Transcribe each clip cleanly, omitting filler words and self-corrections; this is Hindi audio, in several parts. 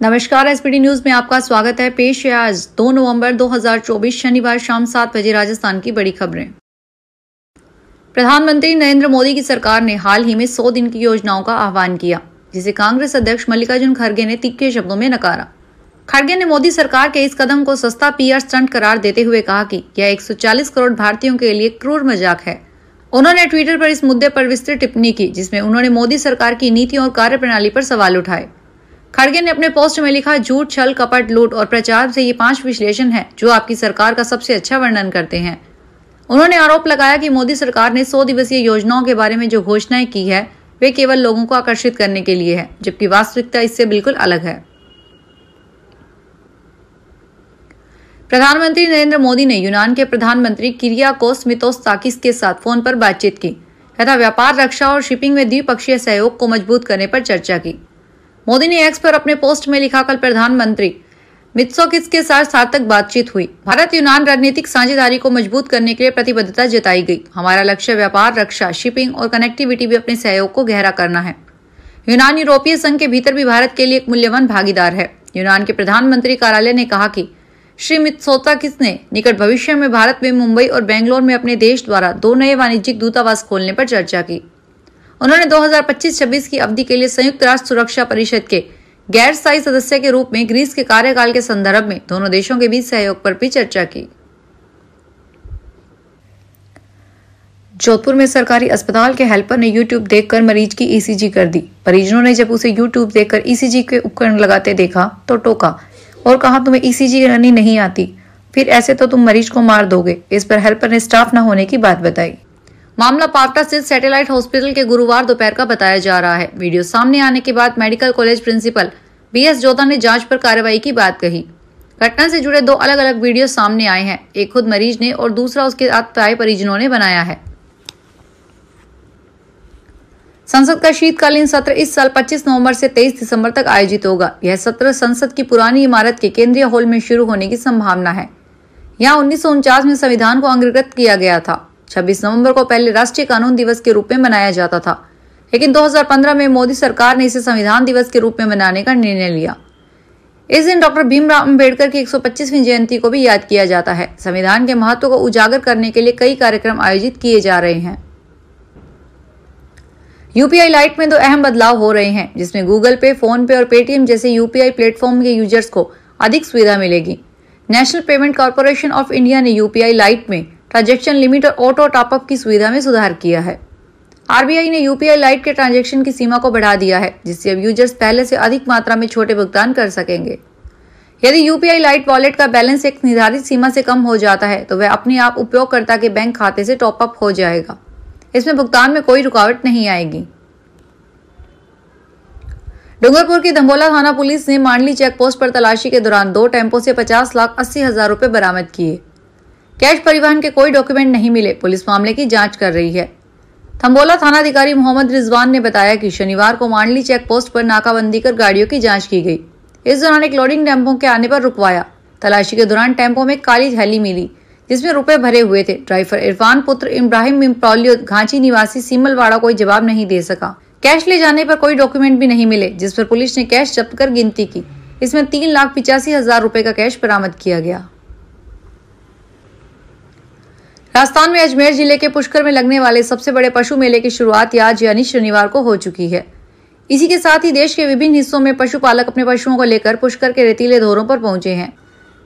नमस्कार, एसपीडी न्यूज में आपका स्वागत है। पेश है आज 2 नवंबर 2024 शनिवार शाम 7 बजे राजस्थान की बड़ी खबरें। प्रधानमंत्री नरेंद्र मोदी की सरकार ने हाल ही में 100 दिन की योजनाओं का आह्वान किया, जिसे कांग्रेस अध्यक्ष मल्लिकार्जुन खड़गे ने तीखे शब्दों में नकारा। खड़गे ने मोदी सरकार के इस कदम को सस्ता पीआर स्टंट करार देते हुए कहा कि यह 140 करोड़ भारतीयों के लिए क्रूर मजाक है। उन्होंने ट्विटर पर इस मुद्दे पर विस्तृत टिप्पणी की, जिसमें उन्होंने मोदी सरकार की नीतियों और कार्यप्रणाली पर सवाल उठाए। खड़गे ने अपने पोस्ट में लिखा, झूठ, छल, कपट, लूट और प्रचार से ये 5 विश्लेषण हैं जो आपकी सरकार का सबसे अच्छा वर्णन करते हैं। उन्होंने आरोप लगाया कि मोदी सरकार ने 100 दिवसीय योजनाओं के बारे में जो घोषणाएं की है वे केवल लोगों को आकर्षित करने के लिए है, जबकि वास्तविकता इससे बिल्कुल अलग है। प्रधानमंत्री नरेंद्र मोदी ने यूनान के प्रधानमंत्री किरियाकोस मित्सोताकिस के साथ फोन पर बातचीत की तथा व्यापार, रक्षा और शिपिंग में द्विपक्षीय सहयोग को मजबूत करने पर चर्चा की। मोदी ने एक्स पर अपने पोस्ट में लिखा, कल प्रधानमंत्री मित्सोताकिस के साथ सार्थक बातचीत हुई। भारत यूनान रणनीतिक साझेदारी को मजबूत करने के लिए प्रतिबद्धता जताई गई। हमारा लक्ष्य व्यापार, रक्षा, शिपिंग और कनेक्टिविटी भी अपने सहयोग को गहरा करना है। यूनान यूरोपीय संघ के भीतर भी भारत के लिए एक मूल्यवान भागीदार है। यूनान के प्रधानमंत्री कार्यालय ने कहा कि श्री मित्सोताकिस ने निकट भविष्य में भारत में मुंबई और बेंगलोर में अपने देश द्वारा 2 नए वाणिज्यिक दूतावास खोलने पर चर्चा की। उन्होंने 2025-26 की अवधि के लिए संयुक्त राष्ट्र सुरक्षा परिषद के गैर स्थायी सदस्य के रूप में ग्रीस के कार्यकाल के संदर्भ में दोनों देशों के बीच सहयोग पर भी चर्चा की। जोधपुर में सरकारी अस्पताल के हेल्पर ने यूट्यूब देखकर मरीज की ईसीजी कर दी। परिजनों ने जब उसे यूट्यूब देखकर ईसीजी के उपकरण लगाते देखा तो टोका और कहा, तुम्हें ईसीजी करनी नहीं आती, फिर ऐसे तो तुम मरीज को मार दोगे। इस पर हेल्पर ने स्टाफ न होने की बात बताई। मामला पावटा स्थित सैटेलाइट हॉस्पिटल के गुरुवार दोपहर का बताया जा रहा है। वीडियो सामने आने के बाद medical college principal BS Jodha ने जांच पर कार्रवाई की बात कही। घटना से जुड़े 2 अलग अलग वीडियो सामने आए हैं। एक खुद मरीज ने और दूसरा उसके साथ आए परिजनों ने बनाया है। संसद का शीतकालीन सत्र इस साल 25 नवंबर से 23 दिसंबर तक आयोजित होगा। यह सत्र संसद की पुरानी इमारत के केंद्रीय हॉल में शुरू होने की संभावना है। यहाँ 1949 में संविधान को अंगीकृत किया गया था। 26 नवंबर को पहले राष्ट्रीय कानून दिवस के रूप में मनाया जाता था, लेकिन 2015 में मोदी सरकार ने इसे संविधान दिवस के रूप में मनाने का निर्णय लिया। इस दिन डॉक्टर भीमराव अंबेडकर की 125वीं जयंती को भी याद किया जाता है। संविधान के महत्व को उजागर करने के लिए कई कार्यक्रम आयोजित किए जा रहे हैं। यूपीआई लाइट में 2 अहम बदलाव हो रहे हैं, जिसमें गूगल पे, फोन पे और पेटीएम जैसे यूपीआई प्लेटफॉर्म के यूजर्स को अधिक सुविधा मिलेगी। National payment corporation of India ने यूपीआई लाइट में ट्रांजैक्शन लिमिट और ऑटो टॉपअप की सुविधा में सुधार किया है। आरबीआई ने यूपीआई लाइट के ट्रांजैक्शन की सीमा को बढ़ा दिया है, जिससे अब यूजर्स पहले से अधिक मात्रा में छोटे भुगतान कर सकेंगे। यदि यूपीआई लाइट वॉलेट का बैलेंस एक निर्धारित सीमा से कम हो जाता है तो वह अपने आप उपयोगकर्ता के बैंक खाते से टॉपअप हो जाएगा। इसमें भुगतान में कोई रुकावट नहीं आएगी। डूंगरपुर की धंबोला थाना पुलिस ने मांडली चेक पोस्ट पर तलाशी के दौरान 2 टेम्पो से 50,80,000 रुपए बरामद किए। कैश परिवहन के कोई डॉक्यूमेंट नहीं मिले। पुलिस मामले की जांच कर रही है। थंबोला थानाधिकारी मोहम्मद रिजवान ने बताया कि शनिवार को मांडली चेक पोस्ट पर नाकाबंदी कर गाड़ियों की जांच की गई। इस दौरान एक लोडिंग टेम्पो के आने पर रुकवाया। तलाशी के दौरान टेम्पो में काली थैली मिली, जिसमें रुपए भरे हुए थे। ड्राइवर इरफान पुत्र इब्राहिम इम्प्रोलियो घांची निवासी सीमलवाड़ा कोई जवाब नहीं दे सका। कैश ले जाने पर कोई डॉक्यूमेंट भी नहीं मिले, जिस पर पुलिस ने कैश जब्त कर गिनती की। इसमें 3,85,000 रुपए का कैश बरामद किया गया। राजस्थान में अजमेर जिले के पुष्कर में लगने वाले सबसे बड़े पशु मेले की शुरुआत आज यानी शनिवार को हो चुकी है। इसी के साथ ही देश के विभिन्न हिस्सों में पशुपालक अपने पशुओं को लेकर पुष्कर के रेतीले धोरों पर पहुंचे हैं।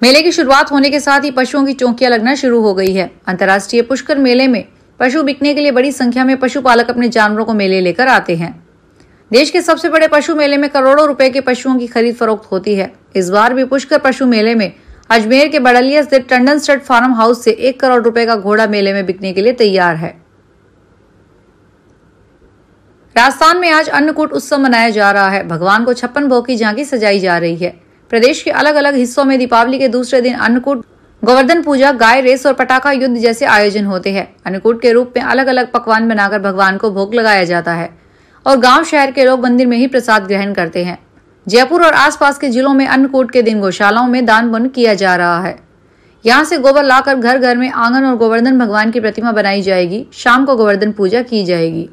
मेले की शुरुआत होने के साथ ही पशुओं की चौकियां लगना शुरू हो गई है। अंतर्राष्ट्रीय पुष्कर मेले में पशु बिकने के लिए बड़ी संख्या में पशुपालक अपने जानवरों को मेले लेकर आते हैं। देश के सबसे बड़े पशु मेले में करोड़ों रुपए के पशुओं की खरीद फरोख्त होती है। इस बार भी पुष्कर पशु मेले में अजमेर के बड़लिया स्थित टंडन स्टड फार्म हाउस से 1 करोड़ रुपए का घोड़ा मेले में बिकने के लिए तैयार है। राजस्थान में आज अन्नकूट उत्सव मनाया जा रहा है। भगवान को 56 भोग की झांकी सजाई जा रही है। प्रदेश के अलग अलग हिस्सों में दीपावली के दूसरे दिन अन्नकूट, गोवर्धन पूजा, गाय रेस और पटाखा युद्ध जैसे आयोजन होते हैं। अन्नकूट के रूप में अलग अलग पकवान बनाकर भगवान को भोग लगाया जाता है और गांव शहर के लोग मंदिर में ही प्रसाद ग्रहण करते हैं। जयपुर और आसपास के जिलों में अन्नकूट के दिन गौशालाओं में दान पुण्य किया जा रहा है। यहाँ से गोबर लाकर घर घर में आंगन और गोवर्धन भगवान की प्रतिमा बनाई जाएगी। शाम को गोवर्धन पूजा की जाएगी।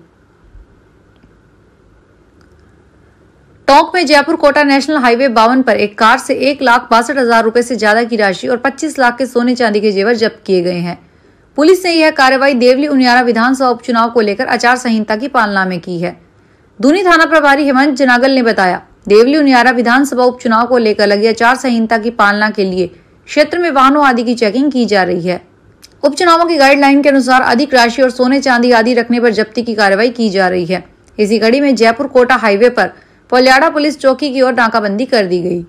टोंक में जयपुर कोटा नेशनल हाईवे 52 पर एक कार से 1,62,000 रुपए से ज्यादा की राशि और 25 लाख के सोने चांदी के जेवर जब्त किए गए हैं। पुलिस ने यह कार्रवाई देवली उनियारा विधानसभा उपचुनाव को लेकर आचार संहिता की पालना में की है। दूनी थाना प्रभारी हेमंत जनागल ने बताया, देवली उनियारा विधानसभा उपचुनाव को लेकर लगी आचार संहिता की पालना के लिए क्षेत्र में वाहनों आदि की चेकिंग की जा रही है। उपचुनावों की गाइडलाइन के अनुसार अधिक राशि और सोने चांदी आदि रखने पर जब्ती की कार्रवाई की जा रही है। इसी कड़ी में जयपुर कोटा हाईवे पर पोल्याड़ा पुलिस चौकी की ओर नाकाबंदी कर दी गई।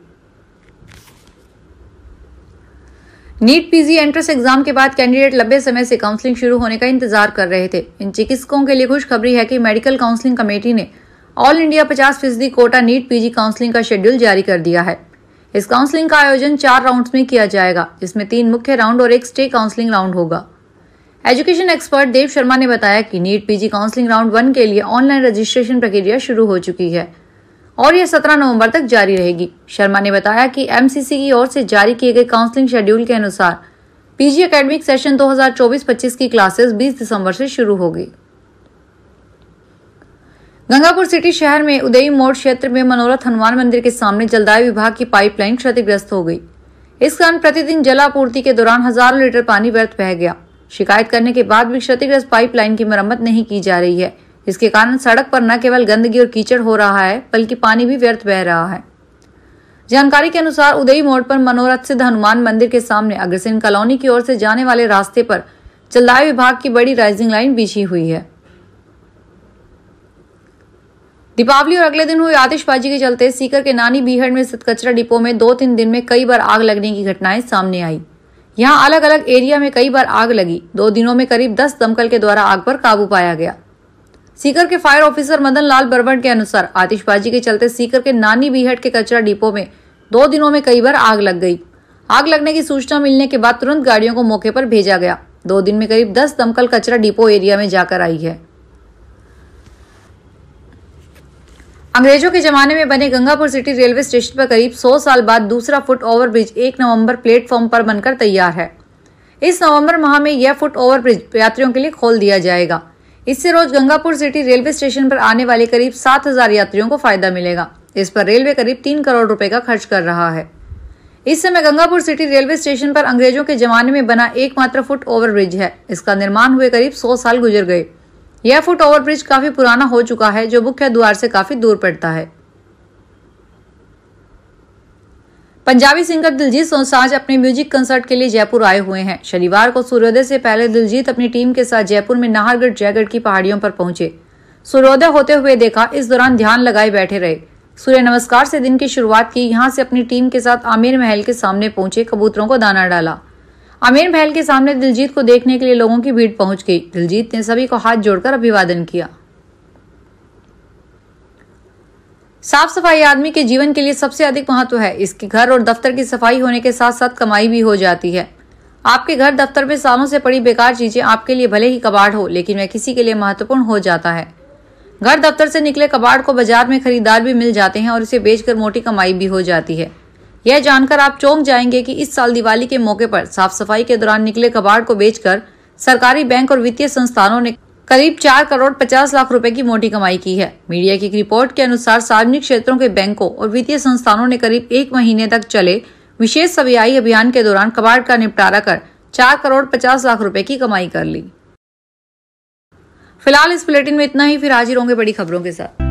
नीट पीजी एंट्रेंस एग्जाम के बाद कैंडिडेट लंबे समय से काउंसलिंग शुरू होने का इंतजार कर रहे थे। इन चिकित्सकों के लिए खुशखबरी है कि मेडिकल काउंसलिंग कमेटी ने all India 50% quota NEET PG counselling का शेड्यूल जारी कर दिया है। इस काउंसलिंग का आयोजन 4 राउंड्स में किया जाएगा, जिसमें 3 मुख्य राउंड और 1 स्टे काउंसलिंग राउंड होगा। एजुकेशन एक्सपर्ट देव शर्मा ने बताया कि नीट पीजी काउंसलिंग राउंड 1 के लिए ऑनलाइन रजिस्ट्रेशन प्रक्रिया शुरू हो चुकी है और यह 17 नवंबर तक जारी रहेगी। शर्मा ने बताया कि एमसीसी की ओर से जारी किए गए काउंसलिंग शेड्यूल के अनुसार पीजी एकेडमिक सेशन 2024-25 की क्लासेस 20 दिसंबर से शुरू होगी। गंगापुर सिटी शहर में उदयी मोड़ क्षेत्र में मनोरथ हनुमान मंदिर के सामने जलदाय विभाग की पाइपलाइन क्षतिग्रस्त हो गई। इस कारण प्रतिदिन जलापूर्ति के दौरान हजारों लीटर पानी व्यर्थ बह गया। शिकायत करने के बाद भी क्षतिग्रस्त पाइपलाइन की मरम्मत नहीं की जा रही है। इसके कारण सड़क पर न केवल गंदगी और कीचड़ हो रहा है, बल्कि पानी भी व्यर्थ बह रहा है। जानकारी के अनुसार उदयी मोड़ पर मनोरथ सिद्ध हनुमान मंदिर के सामने अग्रसेन कॉलोनी की ओर से जाने वाले रास्ते पर जलदाय विभाग की बड़ी राइजिंग लाइन बिछी हुई है। दीपावली और अगले दिन हुई आतिशबाजी के चलते सीकर के नानी बीहड़ में स्थित कचरा डिपो में 2-3 दिन में कई बार आग लगने की घटनाएं सामने आई। यहाँ अलग अलग एरिया में कई बार आग लगी। 2 दिनों में करीब 10 दमकल के द्वारा आग पर काबू पाया गया। सीकर के फायर ऑफिसर मदन लाल बरबड़ के अनुसार आतिशबाजी के चलते सीकर के नानी बीहट के कचरा डिपो में 2 दिनों में कई बार आग लग गई। आग लगने की सूचना मिलने के बाद तुरंत गाड़ियों को मौके पर भेजा गया। 2 दिन में करीब 10 दमकल कचरा डिपो एरिया में जाकर आई है। अंग्रेजों के जमाने में बने गंगापुर सिटी रेलवे स्टेशन पर करीब 100 साल बाद दूसरा फुट ओवरब्रिज 1 नवंबर प्लेटफॉर्म पर बनकर तैयार है। इस नवंबर माह में यह फुट ओवरब्रिज यात्रियों के लिए खोल दिया जाएगा। इससे रोज गंगापुर सिटी रेलवे स्टेशन पर आने वाले करीब 7,000 यात्रियों को फायदा मिलेगा। इस पर रेलवे करीब 3 करोड़ रुपए का खर्च कर रहा है। इस समय गंगापुर सिटी रेलवे स्टेशन पर अंग्रेजों के जमाने में बना एकमात्र फुट ओवरब्रिज है। इसका निर्माण हुए करीब 100 साल गुजर गए। यह फुट ओवरब्रिज काफी पुराना हो चुका है, जो मुख्य द्वार से काफी दूर पड़ता है। पंजाबी सिंगर दिलजीत दोसांझ अपने म्यूजिक कंसर्ट के लिए जयपुर आए हुए हैं। शनिवार को सूर्योदय से पहले दिलजीत अपनी टीम के साथ जयपुर में नाहरगढ़ जयगढ़ की पहाड़ियों पर पहुंचे। सूर्योदय होते हुए देखा, इस दौरान ध्यान लगाए बैठे रहे। सूर्य नमस्कार से दिन की शुरुआत की। यहां से अपनी टीम के साथ आमेर महल के सामने पहुंचे, कबूतरों को दाना डाला। आमेर महल के सामने दिलजीत को देखने के लिए लोगों की भीड़ पहुंच गई। दिलजीत ने सभी को हाथ जोड़कर अभिवादन किया। साफ सफाई आदमी के जीवन के लिए सबसे अधिक महत्व है। इसके घर और दफ्तर की सफाई होने के साथ साथ कमाई भी हो जाती है। आपके घर दफ्तर में सालों से पड़ी बेकार चीजें आपके लिए भले ही कबाड़ हो, लेकिन वह किसी के लिए महत्वपूर्ण हो जाता है। घर दफ्तर से निकले कबाड़ को बाजार में खरीदार भी मिल जाते हैं और इसे बेचकर मोटी कमाई भी हो जाती है। यह जानकर आप चौंक जाएंगे कि इस साल दिवाली के मौके पर साफ सफाई के दौरान निकले कबाड़ को बेचकर सरकारी बैंक और वित्तीय संस्थानों ने करीब 4 करोड़ 50 लाख रुपए की मोटी कमाई की है। मीडिया की रिपोर्ट के अनुसार सार्वजनिक क्षेत्रों के बैंकों और वित्तीय संस्थानों ने करीब 1 महीने तक चले विशेष सफाई अभियान के दौरान कबाड़ का निपटारा कर 4 करोड़ 50 लाख रुपए की कमाई कर ली। फिलहाल इस बुलेटिन में इतना ही। फिर हाजिर होंगे बड़ी खबरों के साथ।